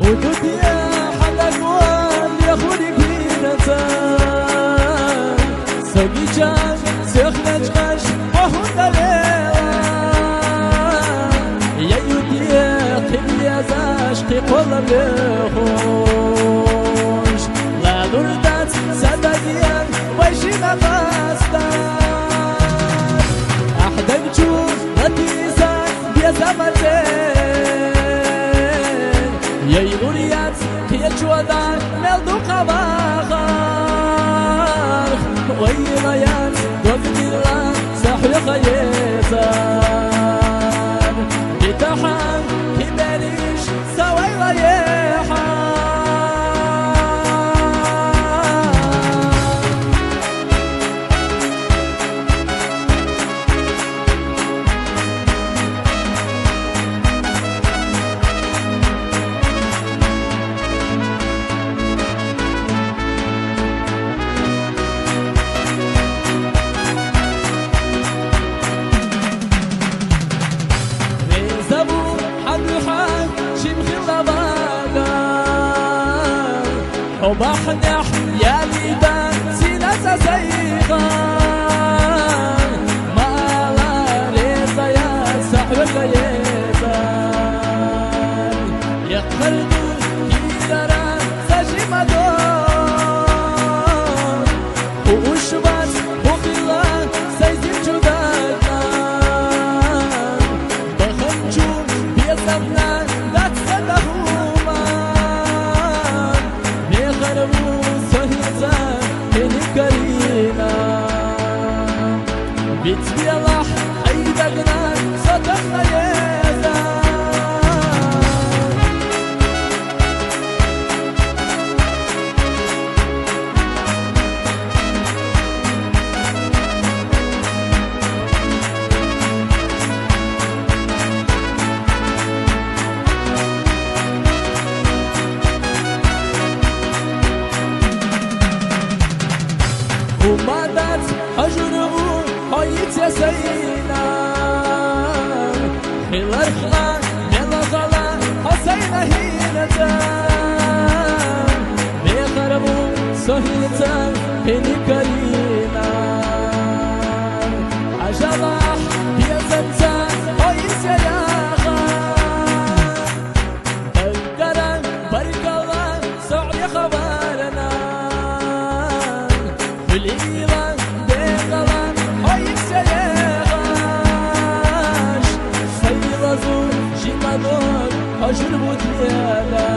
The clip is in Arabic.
ودوديا حلق واليخوني كينتان سوقي جان سيخنج خش وهون دليوان يا يوديا قبلي زاشقي قولم بخوش لا دردت سدديان ويشي مقاستان أحدك جوز لتيزان بيزمتين يا يغوريات كي جودان ملدو قباخار ويغيان وقت الله سحر خيزان بتحان كي بليش سوي ريحان وبحنح يا ليدان سيناس زيغان ما لا ريزا يا سحر يزان يقرنو كيدارا سجي مدون ووشبات بخيلان سيزين جوداكان بخنجو بيزمنان دات سدهومان نغربو سهزان هني كرينا بيت بيلاح حيدقنا صدقنا يزان ومادت حجره هايت يا سينا خلال خلال ملا غلا حسينا هينتان بيخربو سهيتان هني كرينا عجلاح بيزنتان هايت يا ياغان بلقران برقلان سعي خبارنا بالإيمان بيغلان هايت سيغاش سيلازو جيمانون أجر بوديالا